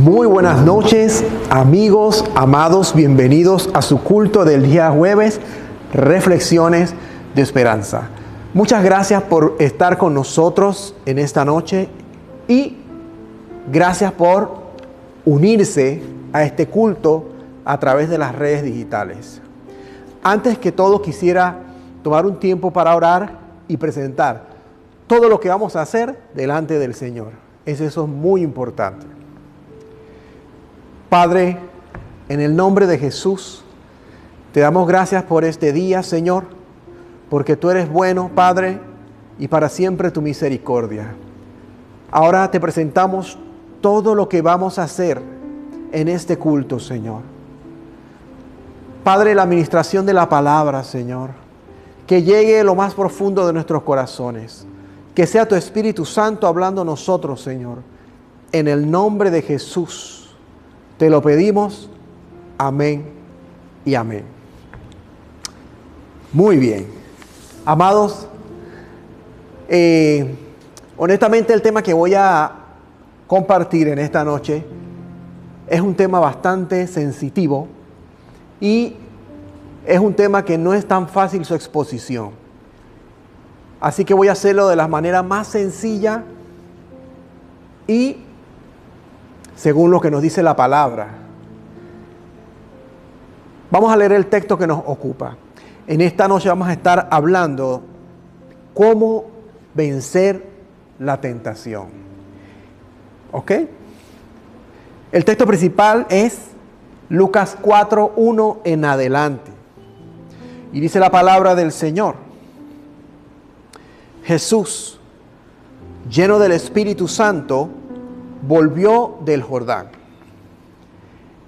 Muy buenas noches, amigos, amados, bienvenidos a su culto del día jueves, Reflexiones de Esperanza. Muchas gracias por estar con nosotros en esta noche y gracias por unirse a este culto a través de las redes digitales. Antes que todo, quisiera tomar un tiempo para orar y presentar todo lo que vamos a hacer delante del Señor. Eso es muy importante. Padre, en el nombre de Jesús, te damos gracias por este día, Señor, porque tú eres bueno, Padre, y para siempre tu misericordia. Ahora te presentamos todo lo que vamos a hacer en este culto, Señor. Padre, la administración de la palabra, Señor, que llegue a lo más profundo de nuestros corazones. Que sea tu Espíritu Santo hablando a nosotros, Señor. En el nombre de Jesús te lo pedimos. Amén y amén. Muy bien. Amados, honestamente el tema que voy a compartir en esta noche es un tema bastante sensitivo y es un tema que no es tan fácil su exposición. Así que voy a hacerlo de la manera más sencilla y según lo que nos dice la palabra. Vamos a leer el texto que nos ocupa. En esta noche vamos a estar hablando cómo vencer la tentación. ¿Ok? El texto principal es Lucas 4:1 en adelante. Y dice la palabra del Señor. Jesús, lleno del Espíritu Santo, volvió del Jordán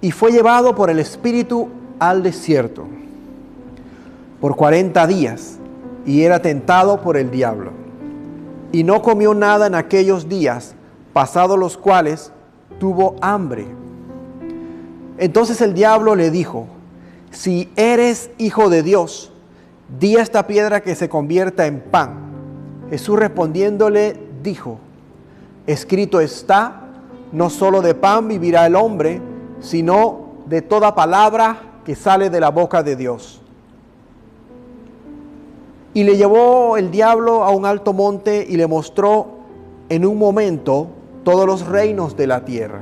y fue llevado por el Espíritu al desierto por 40 días y era tentado por el diablo. Y no comió nada en aquellos días, pasados los cuales tuvo hambre. Entonces el diablo le dijo: si eres hijo de Dios, di a esta piedra que se convierta en pan. Jesús respondiéndole dijo: escrito está, no solo de pan vivirá el hombre, sino de toda palabra que sale de la boca de Dios. Y le llevó el diablo a un alto monte y le mostró en un momento todos los reinos de la tierra.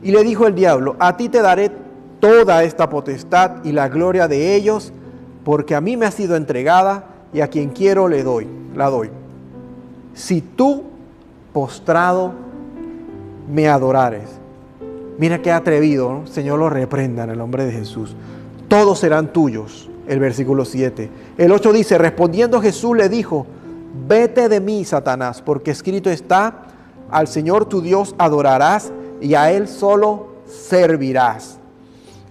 Y le dijo el diablo: a ti te daré toda esta potestad y la gloria de ellos, porque a mí me ha sido entregada y a quien quiero la doy. Si tú, postrado, me adorares. Mira qué atrevido, ¿no? Señor lo reprenda en el nombre de Jesús. Todos serán tuyos. El versículo 7. El 8 dice: respondiendo Jesús le dijo: vete de mí, Satanás, porque escrito está, al Señor tu Dios adorarás y a Él solo servirás.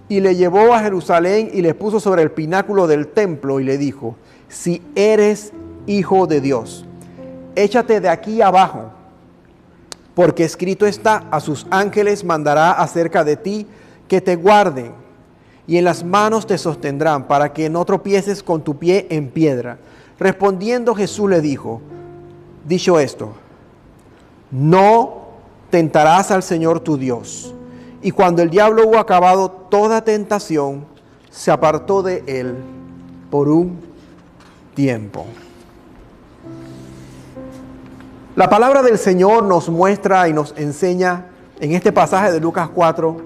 Y le llevó a Jerusalén y le puso sobre el pináculo del templo y le dijo: si eres hijo de Dios, échate de aquí abajo, porque escrito está, a sus ángeles mandará acerca de ti que te guarden, y en las manos te sostendrán, para que no tropieces con tu pie en piedra. Respondiendo Jesús le dijo: dicho esto, no tentarás al Señor tu Dios. Y cuando el diablo hubo acabado toda tentación, se apartó de él por un tiempo. La palabra del Señor nos muestra y nos enseña en este pasaje de Lucas 4,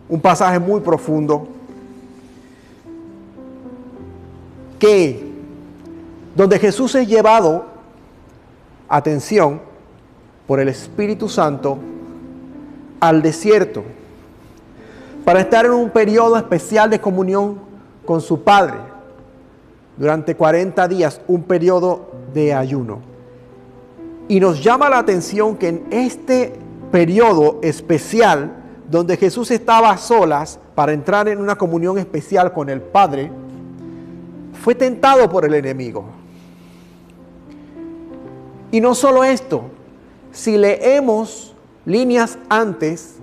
un pasaje muy profundo, que donde Jesús es llevado, atención, por el Espíritu Santo al desierto para estar en un periodo especial de comunión con su Padre durante 40 días, un periodo de ayuno. Y nos llama la atención que en este periodo especial, donde Jesús estaba a solas para entrar en una comunión especial con el Padre, fue tentado por el enemigo. Y no solo esto, si leemos líneas antes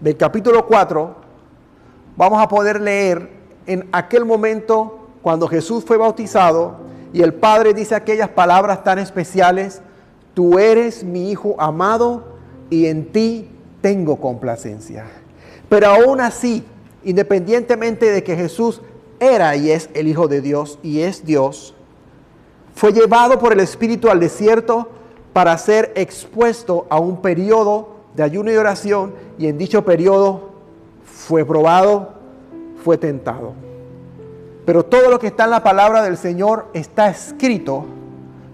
del capítulo 4, vamos a poder leer en aquel momento cuando Jesús fue bautizado y el Padre dice aquellas palabras tan especiales: tú eres mi Hijo amado, y en ti tengo complacencia. Pero aún así, independientemente de que Jesús era y es el Hijo de Dios y es Dios, fue llevado por el Espíritu al desierto para ser expuesto a un periodo de ayuno y oración, y en dicho periodo fue probado, fue tentado. Pero todo lo que está en la palabra del Señor está escrito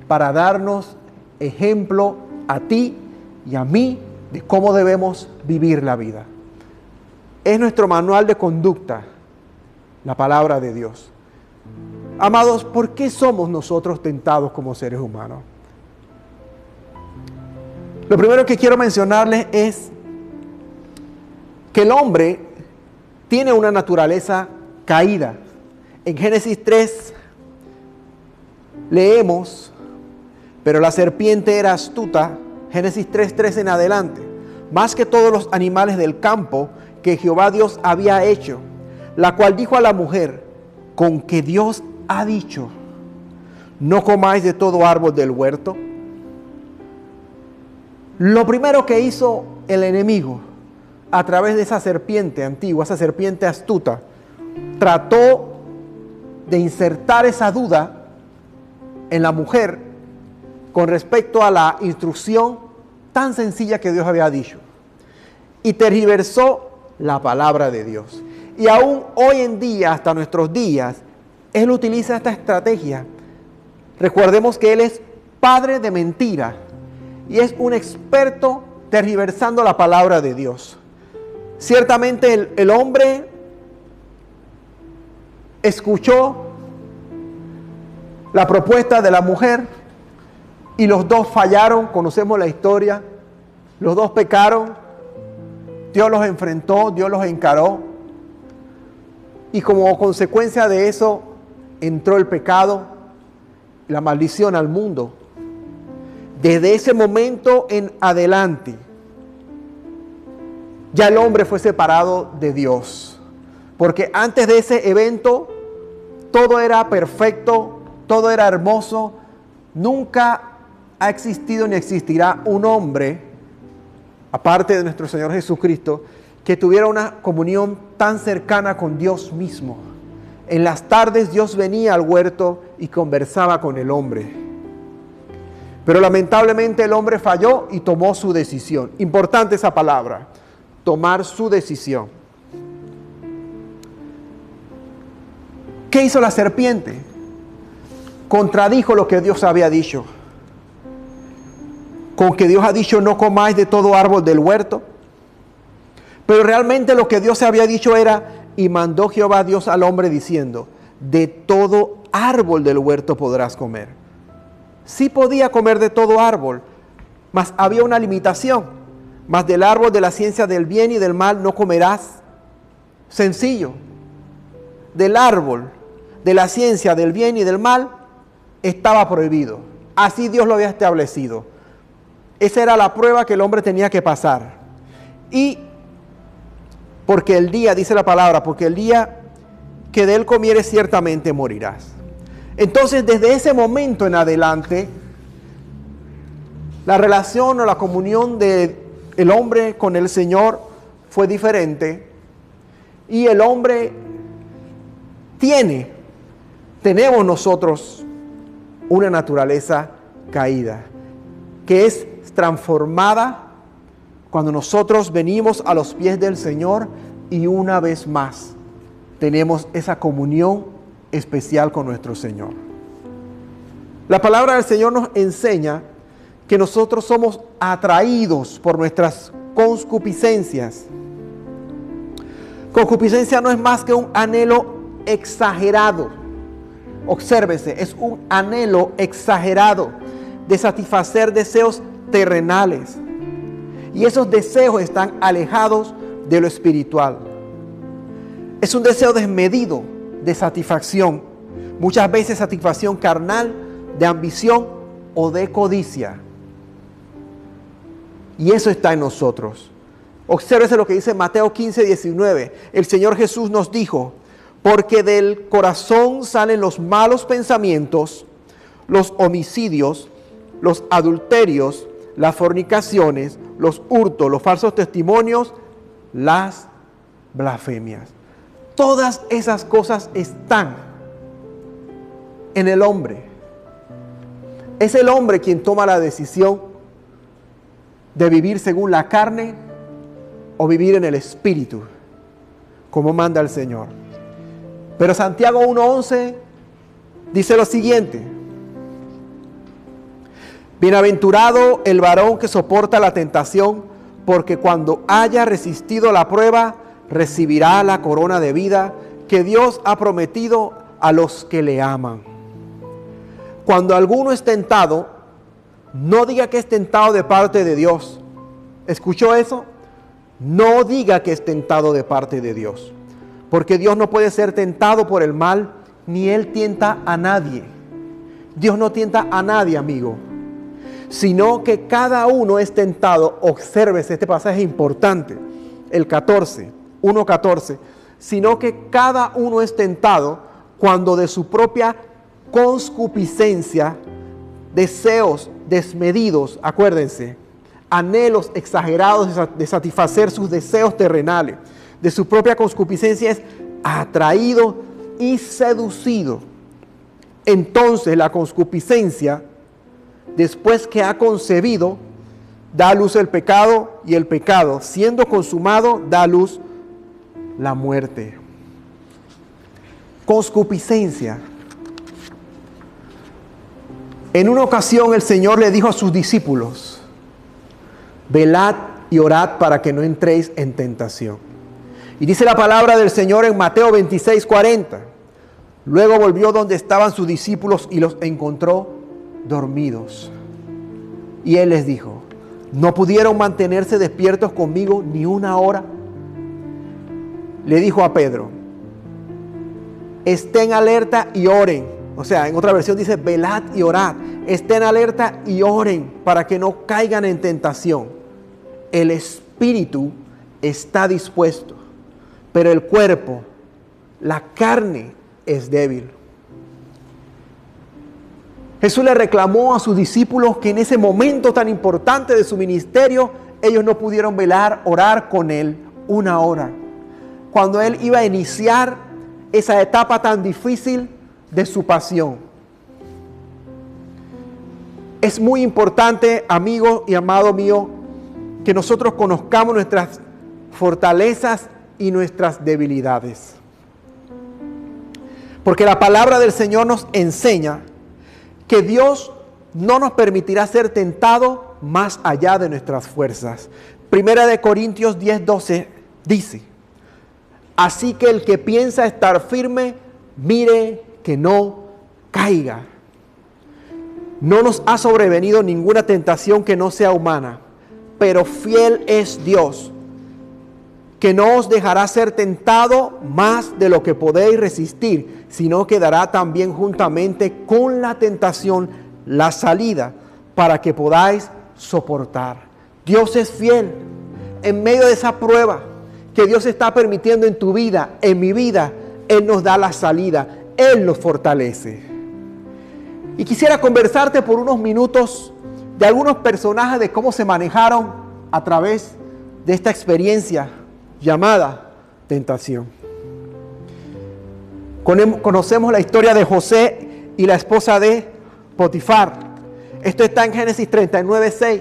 para darnos ejemplo a ti y a mí de cómo debemos vivir la vida. Es nuestro manual de conducta, la palabra de Dios. Amados, ¿por qué somos nosotros tentados como seres humanos? Lo primero que quiero mencionarles es que el hombre tiene una naturaleza caída. En Génesis 3 leemos, pero la serpiente era astuta, Génesis 3:3 en adelante, más que todos los animales del campo que Jehová Dios había hecho, la cual dijo a la mujer, con que Dios ha dicho, no comáis de todo árbol del huerto. Lo primero que hizo el enemigo a través de esa serpiente antigua, esa serpiente astuta, trató de insertar esa duda en la mujer con respecto a la instrucción tan sencilla que Dios había dicho, y tergiversó la palabra de Dios. Y aún hoy en día, hasta nuestros días, Él utiliza esta estrategia. Recordemos que Él es padre de mentira y es un experto tergiversando la palabra de Dios. Ciertamente el hombre escuchó la propuesta de la mujer y los dos fallaron. Conocemos la historia. Los dos pecaron. Dios los enfrentó, Dios los encaró. Y como consecuencia de eso entró el pecado, la maldición al mundo. Desde ese momento en adelante, ya el hombre fue separado de Dios. Porque antes de ese evento, todo era perfecto, todo era hermoso. Nunca ha existido ni existirá un hombre, aparte de nuestro Señor Jesucristo, que tuviera una comunión tan cercana con Dios mismo. En las tardes Dios venía al huerto y conversaba con el hombre. Pero lamentablemente el hombre falló y tomó su decisión. Importante esa palabra, tomar su decisión. ¿Qué hizo la serpiente? Contradijo lo que Dios había dicho. Con que Dios ha dicho no comáis de todo árbol del huerto. Pero realmente lo que Dios había dicho era, y mandó Jehová Dios al hombre diciendo, de todo árbol del huerto podrás comer. Sí podía comer de todo árbol, mas había una limitación. Mas del árbol de la ciencia del bien y del mal no comerás. Sencillo. Del árbol de la ciencia del bien y del mal estaba prohibido. Así Dios lo había establecido. Esa era la prueba que el hombre tenía que pasar. Y porque el día, dice la palabra, porque el día que de él comieres ciertamente morirás. Entonces, desde ese momento en adelante, la relación o la comunión del hombre con el Señor fue diferente. Y el hombre tenemos nosotros una naturaleza caída, que es transformada cuando nosotros venimos a los pies del Señor y una vez más tenemos esa comunión especial con nuestro Señor. La palabra del Señor nos enseña que nosotros somos atraídos por nuestras concupiscencias. Concupiscencia no es más que un anhelo exagerado. Obsérvese, es un anhelo exagerado de satisfacer deseos terrenales. Y esos deseos están alejados de lo espiritual. Es un deseo desmedido de satisfacción. Muchas veces satisfacción carnal, de ambición o de codicia. Y eso está en nosotros. Obsérvese lo que dice Mateo 15:19. El Señor Jesús nos dijo, porque del corazón salen los malos pensamientos, los homicidios, los adulterios, las fornicaciones, los hurtos, los falsos testimonios, las blasfemias. Todas esas cosas están en el hombre. Es el hombre quien toma la decisión de vivir según la carne o vivir en el Espíritu, como manda el Señor. Pero Santiago 1:11 dice lo siguiente: bienaventurado el varón que soporta la tentación, porque cuando haya resistido la prueba, recibirá la corona de vida que Dios ha prometido a los que le aman. Cuando alguno es tentado, no diga que es tentado de parte de Dios. ¿Escuchó eso? No diga que es tentado de parte de Dios, porque Dios no puede ser tentado por el mal, ni Él tienta a nadie. Dios no tienta a nadie, amigo, sino que cada uno es tentado. Obsérvese este pasaje importante, el 1:14, sino que cada uno es tentado cuando de su propia concupiscencia, deseos desmedidos, acuérdense, anhelos exagerados de satisfacer sus deseos terrenales, de su propia concupiscencia, es atraído y seducido. Entonces la concupiscencia, después que ha concebido, da a luz el pecado, y el pecado, siendo consumado, da a luz la muerte. Concupiscencia. En una ocasión el Señor le dijo a sus discípulos: velad y orad para que no entréis en tentación. Y dice la palabra del Señor en Mateo 26:40. Luego volvió donde estaban sus discípulos y los encontró dormidos. Y Él les dijo: ¿no pudieron mantenerse despiertos conmigo ni una hora? Le dijo a Pedro: estén alerta y oren. O sea, en otra versión dice: velad y orad. Estén alerta y oren para que no caigan en tentación. El espíritu está dispuesto, pero el cuerpo, la carne, es débil. Jesús le reclamó a sus discípulos que en ese momento tan importante de su ministerio, ellos no pudieron velar, orar con Él una hora, cuando Él iba a iniciar esa etapa tan difícil de su pasión. Es muy importante, amigo y amado mío, que nosotros conozcamos nuestras fortalezas y nuestras debilidades. Porque la palabra del Señor nos enseña que Dios no nos permitirá ser tentados más allá de nuestras fuerzas. Primera de Corintios 10:12 dice: así que el que piensa estar firme, mire que no caiga. No nos ha sobrevenido ninguna tentación que no sea humana, pero fiel es Dios, que no os dejará ser tentado más de lo que podéis resistir, sino que dará también juntamente con la tentación la salida para que podáis soportar. Dios es fiel. En medio de esa prueba que Dios está permitiendo en tu vida, en mi vida, Él nos da la salida, Él nos fortalece. Y quisiera conversarte por unos minutos de algunos personajes, de cómo se manejaron a través de esta experiencia llamada tentación. Conocemos la historia de José y la esposa de Potifar. Esto está en Génesis 39:6.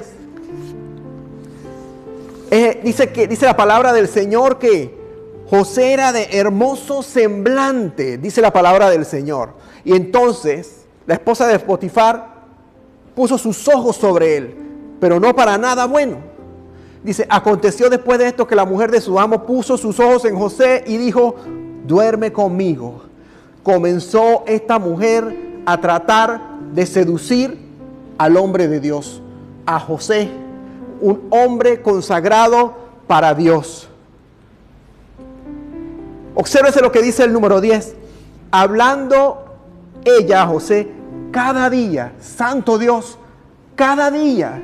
Dice la palabra del Señor que José era de hermoso semblante, dice la palabra del Señor. Y entonces la esposa de Potifar puso sus ojos sobre él, pero no para nada bueno. Dice: aconteció después de esto que la mujer de su amo puso sus ojos en José y dijo: duerme conmigo. Comenzó esta mujer a tratar de seducir al hombre de Dios, a José, un hombre consagrado para Dios. Obsérvese lo que dice el número 10. Hablando ella a José cada día, santo Dios, cada día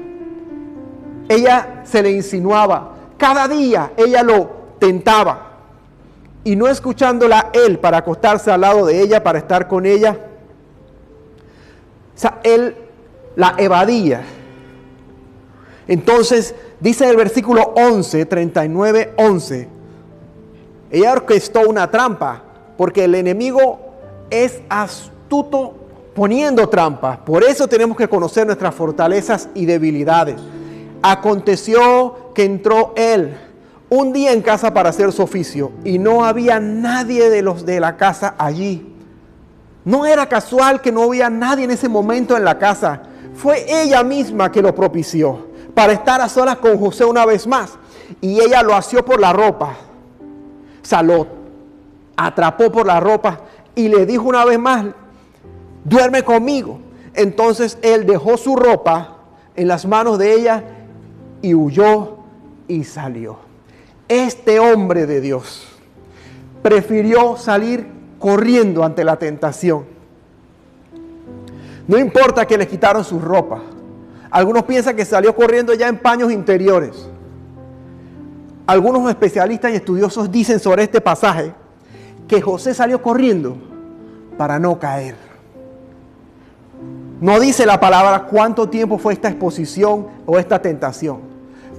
ella se le insinuaba, cada día ella lo tentaba, y no escuchándola él para acostarse al lado de ella, para estar con ella, o sea, él la evadía. Entonces, dice el versículo 11, 39, 11, ella orquestó una trampa, porque el enemigo es astuto poniendo trampas. Por eso tenemos que conocer nuestras fortalezas y debilidades. Aconteció que entró él un día en casa para hacer su oficio, y no había nadie de los de la casa allí. No era casual que no había nadie en ese momento en la casa. Fue ella misma que lo propició para estar a solas con José una vez más. Y ella lo asió por la ropa. O sea, lo atrapó por la ropa y le dijo una vez más: duerme conmigo. Entonces él dejó su ropa en las manos de ella y huyó y salió. Este hombre de Dios prefirió salir corriendo ante la tentación. No importa que le quitaron su ropa. Algunos piensan que salió corriendo ya en paños interiores. Algunos especialistas y estudiosos dicen sobre este pasaje que José salió corriendo para no caer. No dice la palabra cuánto tiempo fue esta exposición o esta tentación.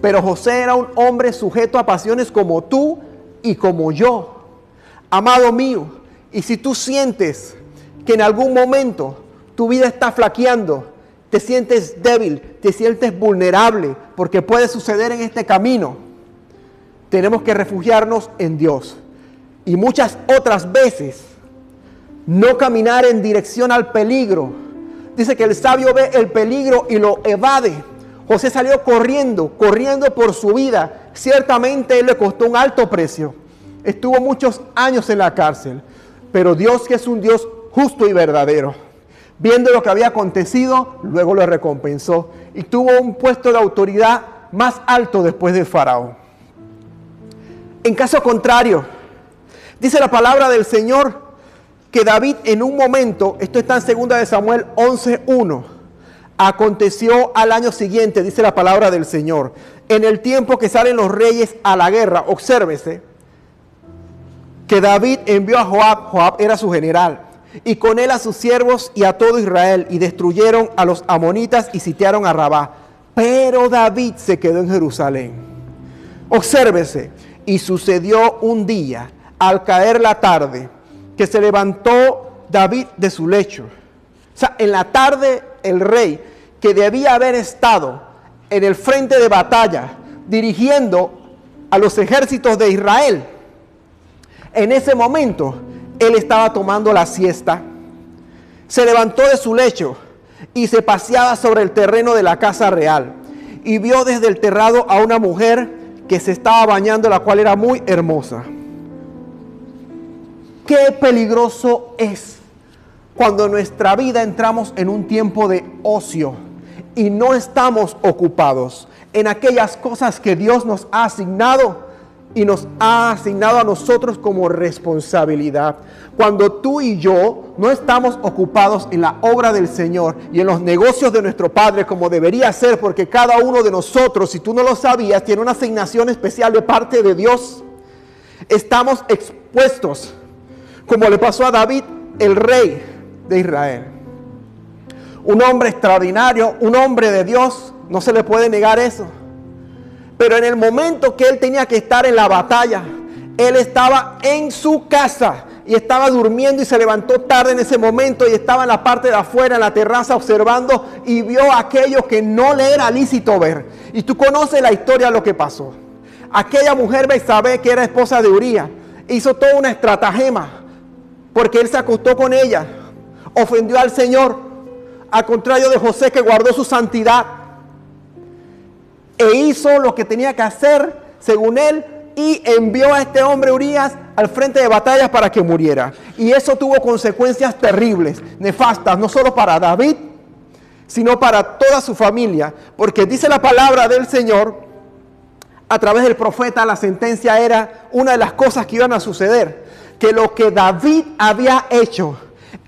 Pero José era un hombre sujeto a pasiones como tú y como yo. Amado mío, y si tú sientes que en algún momento tu vida está flaqueando, te sientes débil, te sientes vulnerable, porque puede suceder en este camino, tenemos que refugiarnos en Dios. Y muchas otras veces, no caminar en dirección al peligro. Dice que el sabio ve el peligro y lo evade. José salió corriendo por su vida. Ciertamente él le costó un alto precio. Estuvo muchos años en la cárcel. Pero Dios, que es un Dios justo y verdadero, viendo lo que había acontecido, luego lo recompensó. Y tuvo un puesto de autoridad más alto después del faraón. En caso contrario, dice la palabra del Señor que David en un momento, esto está en 2 de Samuel 11:1, aconteció al año siguiente, dice la palabra del Señor, en el tiempo que salen los reyes a la guerra, obsérvese, que David envió a Joab era su general, y con él a sus siervos y a todo Israel, y destruyeron a los amonitas y sitiaron a Rabá. Pero David se quedó en Jerusalén. Obsérvese, y sucedió un día, al caer la tarde, que se levantó David de su lecho. O sea, en la tarde el rey, que debía haber estado en el frente de batalla, dirigiendo a los ejércitos de Israel, en ese momento él estaba tomando la siesta. Se levantó de su lecho y se paseaba sobre el terreno de la casa real, y vio desde el terrado a una mujer que se estaba bañando, la cual era muy hermosa. Qué peligroso es cuando en nuestra vida entramos en un tiempo de ocio y no estamos ocupados en aquellas cosas que Dios nos ha asignado y nos ha asignado a nosotros como responsabilidad. Cuando tú y yo no estamos ocupados en la obra del Señor y en los negocios de nuestro Padre como debería ser, porque cada uno de nosotros, si tú no lo sabías, tiene una asignación especial de parte de Dios, estamos expuestos, como le pasó a David, el rey de Israel. Un hombre extraordinario, un hombre de Dios, no se le puede negar eso. Pero en el momento que él tenía que estar en la batalla, él estaba en su casa y estaba durmiendo, y se levantó tarde en ese momento y estaba en la parte de afuera, en la terraza, observando, y vio aquello que no le era lícito ver. Y tú conoces la historia de lo que pasó. Aquella mujer Betsabé, que era esposa de Urías, hizo toda una estratagema, porque él se acostó con ella, ofendió al Señor, al contrario de José, que guardó su santidad e hizo lo que tenía que hacer según él, y envió a este hombre Urías al frente de batallas para que muriera. Y eso tuvo consecuencias terribles, nefastas, no solo para David, sino para toda su familia, porque dice la palabra del Señor a través del profeta, la sentencia era una de las cosas que iban a suceder, que lo que David había hecho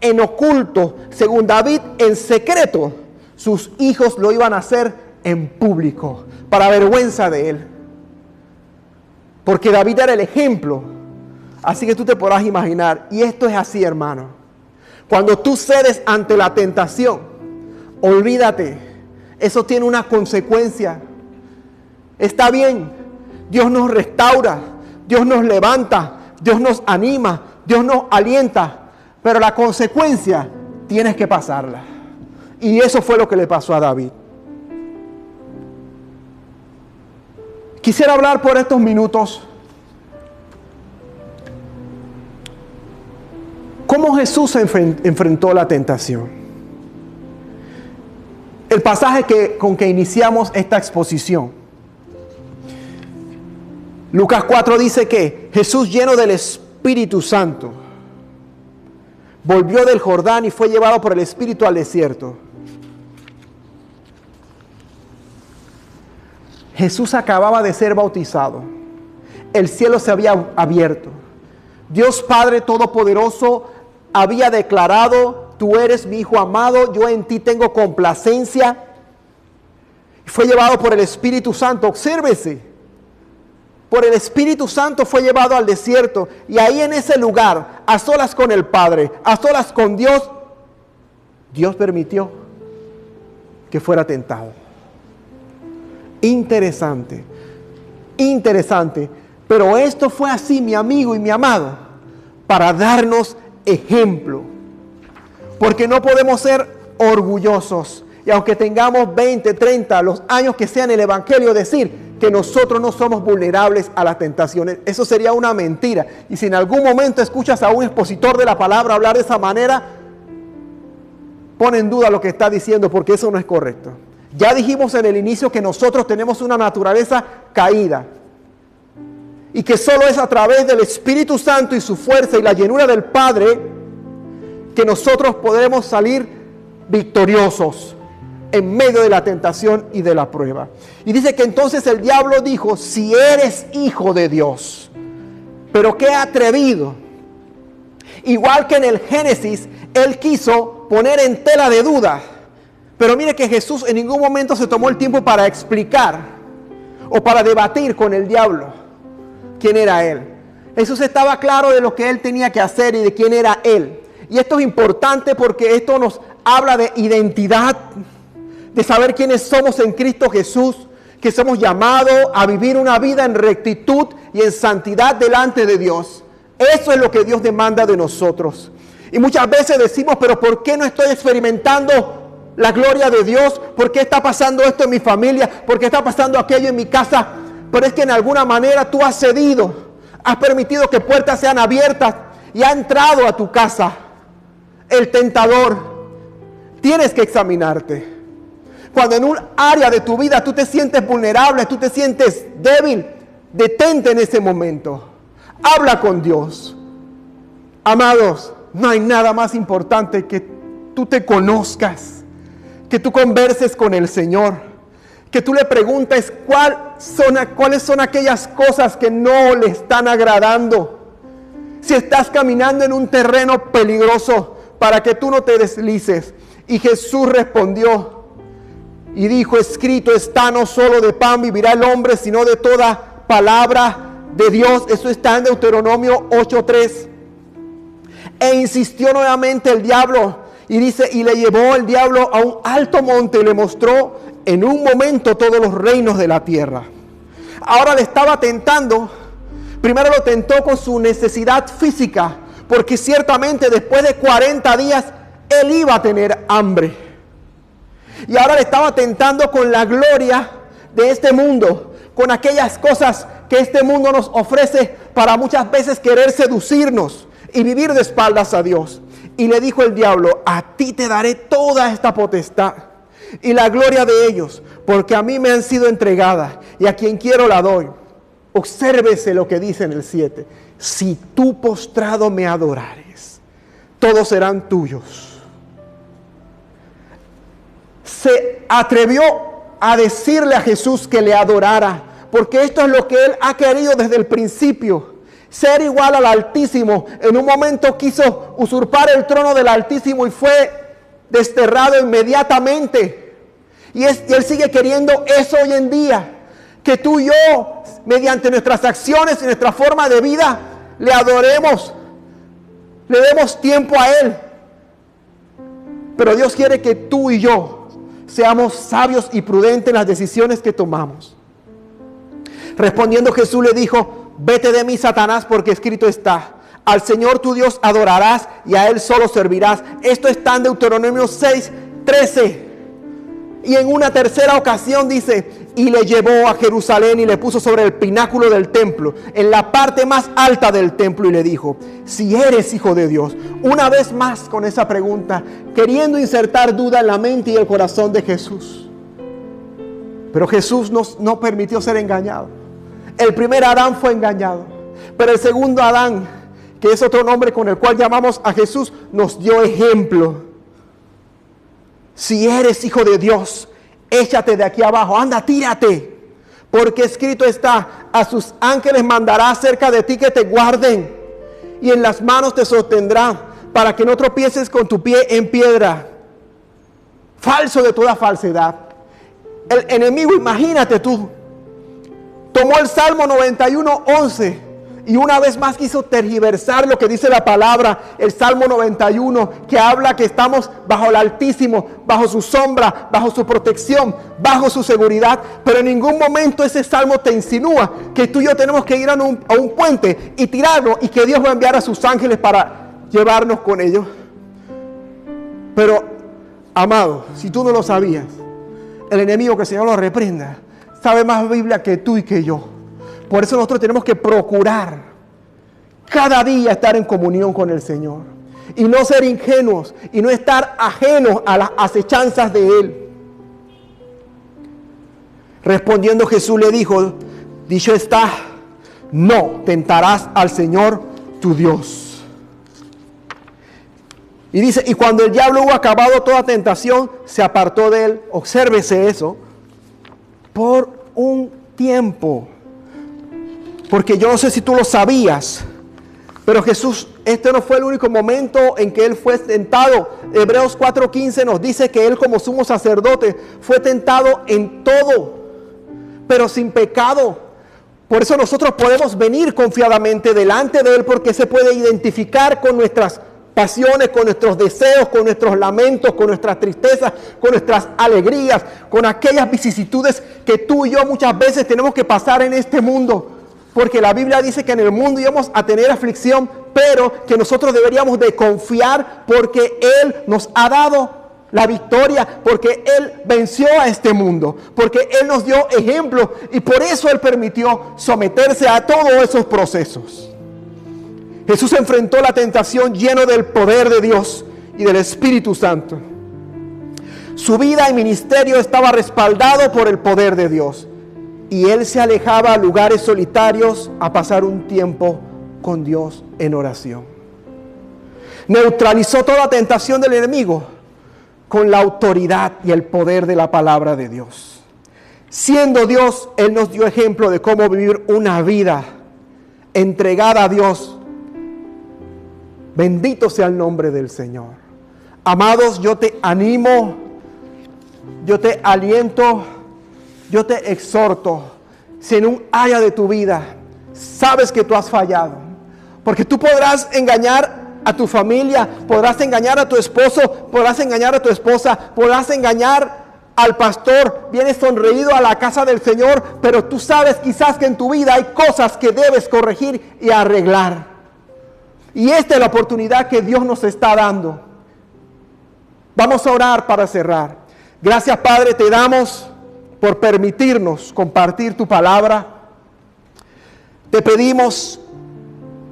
en oculto, según David, en secreto, sus hijos lo iban a hacer en público, para vergüenza de él. Porque David era el ejemplo. Así que tú te podrás imaginar, y esto es así, hermano. Cuando tú cedes ante la tentación, olvídate, eso tiene una consecuencia. Está bien, Dios nos restaura, Dios nos levanta, Dios nos anima, Dios nos alienta, pero la consecuencia tienes que pasarla. Y eso fue lo que le pasó a David. Quisiera hablar por estos minutos cómo Jesús enfrentó la tentación. El pasaje con que iniciamos esta exposición. Lucas 4 dice que Jesús, lleno del Espíritu Santo, volvió del Jordán y fue llevado por el Espíritu al desierto. Jesús acababa de ser bautizado. El cielo se había abierto. Dios Padre Todopoderoso había declarado: tú eres mi Hijo amado, yo en ti tengo complacencia. Fue llevado por el Espíritu Santo. Obsérvese. Por el Espíritu Santo fue llevado al desierto. Y ahí en ese lugar, a solas con el Padre, a solas con Dios, Dios permitió que fuera tentado. Interesante, interesante. Pero esto fue así, mi amigo y mi amado, para darnos ejemplo. Porque no podemos ser orgullosos. Y aunque tengamos 20, 30, los años que sean el Evangelio, decir que nosotros no somos vulnerables a las tentaciones. Eso sería una mentira. Y si en algún momento escuchas a un expositor de la palabra hablar de esa manera, pon en duda lo que está diciendo, porque eso no es correcto. Ya dijimos en el inicio que nosotros tenemos una naturaleza caída. Y que solo es a través del Espíritu Santo y su fuerza y la llenura del Padre que nosotros podremos salir victoriosos en medio de la tentación y de la prueba. Y dice que entonces el diablo dijo: si eres hijo de Dios. Pero qué atrevido. Igual que en el Génesis, él quiso poner en tela de duda. Pero mire que Jesús en ningún momento se tomó el tiempo para explicar o para debatir con el diablo quién era él. Jesús estaba claro de lo que él tenía que hacer y de quién era él. Y esto es importante porque esto nos habla de identidad, de saber quiénes somos en Cristo Jesús, que somos llamados a vivir una vida en rectitud y en santidad delante de Dios. Eso es lo que Dios demanda de nosotros. Y muchas veces decimos: pero ¿por qué no estoy experimentando la gloria de Dios? ¿Por qué está pasando esto en mi familia? ¿Por qué está pasando aquello en mi casa? Pero es que en alguna manera tú has cedido, has permitido que puertas sean abiertas y ha entrado a tu casa el tentador. Tienes que examinarte. Cuando en un área de tu vida tú te sientes vulnerable, tú te sientes débil, detente en ese momento. Habla con Dios. Amados, no hay nada más importante que tú te conozcas, que tú converses con el Señor, que tú le preguntes cuáles son aquellas cosas que no le están agradando. Si estás caminando en un terreno peligroso, para que tú no te deslices. Y Jesús respondió y dijo: escrito está, no solo de pan vivirá el hombre, sino de toda palabra de Dios. Eso está en Deuteronomio 8:3. E insistió nuevamente el diablo. Y dice: y le llevó el diablo a un alto monte y le mostró en un momento todos los reinos de la tierra. Ahora le estaba tentando. Primero lo tentó con su necesidad física, porque ciertamente después de 40 días él iba a tener hambre. Y ahora le estaba tentando con la gloria de este mundo, con aquellas cosas que este mundo nos ofrece para muchas veces querer seducirnos y vivir de espaldas a Dios. Y le dijo el diablo: a ti te daré toda esta potestad y la gloria de ellos, porque a mí me han sido entregadas y a quien quiero la doy. Obsérvese lo que dice en el 7. Si tú postrado me adorares, todos serán tuyos. Se atrevió a decirle a Jesús que le adorara, porque esto es lo que él ha querido desde el principio. Ser igual al Altísimo. En un momento quiso usurpar el trono del Altísimo y fue desterrado inmediatamente. Y él sigue queriendo eso hoy en día. Que tú y yo, mediante nuestras acciones y nuestra forma de vida, le adoremos. Le demos tiempo a Él. Pero Dios quiere que tú y yo seamos sabios y prudentes en las decisiones que tomamos. Respondiendo Jesús le dijo: vete de mí, Satanás, porque escrito está: al Señor tu Dios adorarás y a Él solo servirás. Esto está en Deuteronomio 6:13. Y en una tercera ocasión dice: y le llevó a Jerusalén y le puso sobre el pináculo del templo, en la parte más alta del templo, y le dijo: si eres hijo de Dios. Una vez más con esa pregunta, queriendo insertar duda en la mente y el corazón de Jesús. Pero Jesús no permitió ser engañado. El primer Adán fue engañado, pero el segundo Adán, que es otro nombre con el cual llamamos a Jesús, nos dio ejemplo. Si eres hijo de Dios, échate de aquí abajo, anda, tírate, porque escrito está: a sus ángeles mandará cerca de ti que te guarden, y en las manos te sostendrá, para que no tropieces con tu pie en piedra. Falso de toda falsedad. El enemigo, imagínate tú, tomó el Salmo 91:11 y una vez más quiso tergiversar lo que dice la palabra, el Salmo 91, que habla que estamos bajo el Altísimo, bajo su sombra, bajo su protección, bajo su seguridad. Pero en ningún momento ese Salmo te insinúa que tú y yo tenemos que ir a un puente y tirarlo, y que Dios va a enviar a sus ángeles para llevarnos con ellos. Pero, amado, si tú no lo sabías, el enemigo, que el Señor lo reprenda, sabe más Biblia que tú y que yo. Por eso nosotros tenemos que procurar cada día estar en comunión con el Señor y no ser ingenuos y no estar ajenos a las acechanzas de Él. Respondiendo Jesús le dijo: dicho está, no tentarás al Señor tu Dios. Y dice: y cuando el diablo hubo acabado toda tentación, se apartó de él. Obsérvese eso. Por un tiempo. Porque yo no sé si tú lo sabías, pero Jesús, este no fue el único momento en que Él fue tentado. Hebreos 4:15 nos dice que Él, como sumo sacerdote, fue tentado en todo, pero sin pecado. Por eso nosotros podemos venir confiadamente delante de Él, porque se puede identificar con nuestras pasiones, con nuestros deseos, con nuestros lamentos, con nuestras tristezas, con nuestras alegrías, con aquellas vicisitudes que tú y yo muchas veces tenemos que pasar en este mundo. Porque la Biblia dice que en el mundo íbamos a tener aflicción, pero que nosotros deberíamos de confiar, porque Él nos ha dado la victoria, porque Él venció a este mundo, porque Él nos dio ejemplo, y por eso Él permitió someterse a todos esos procesos. Jesús enfrentó la tentación lleno del poder de Dios y del Espíritu Santo. Su vida y ministerio estaba respaldado por el poder de Dios. Y Él se alejaba a lugares solitarios a pasar un tiempo con Dios en oración. Neutralizó toda tentación del enemigo con la autoridad y el poder de la palabra de Dios. Siendo Dios, Él nos dio ejemplo de cómo vivir una vida entregada a Dios. Bendito sea el nombre del Señor. Amados, yo te animo, yo te aliento, yo te exhorto, si en un área de tu vida sabes que tú has fallado, porque tú podrás engañar a tu familia, podrás engañar a tu esposo, podrás engañar a tu esposa, podrás engañar al pastor, vienes sonreído a la casa del Señor, pero tú sabes quizás que en tu vida hay cosas que debes corregir y arreglar. Y esta es la oportunidad que Dios nos está dando. Vamos a orar para cerrar. Gracias, Padre, te damos por permitirnos compartir tu palabra. Te pedimos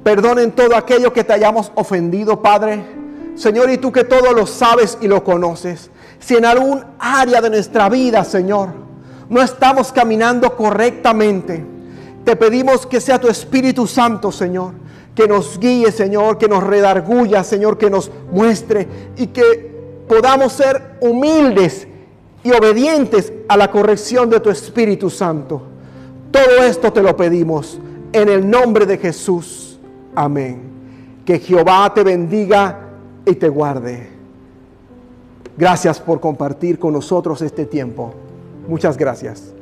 perdón en todo aquello que te hayamos ofendido, Padre. Señor, y tú que todo lo sabes y lo conoces. Si en algún área de nuestra vida, Señor, no estamos caminando correctamente, te pedimos que sea tu Espíritu Santo, Señor, que nos guíe, Señor, que nos redarguya, Señor, que nos muestre y que podamos ser humildes y obedientes a la corrección de tu Espíritu Santo. Todo esto te lo pedimos en el nombre de Jesús. Amén. Que Jehová te bendiga y te guarde. Gracias por compartir con nosotros este tiempo. Muchas gracias.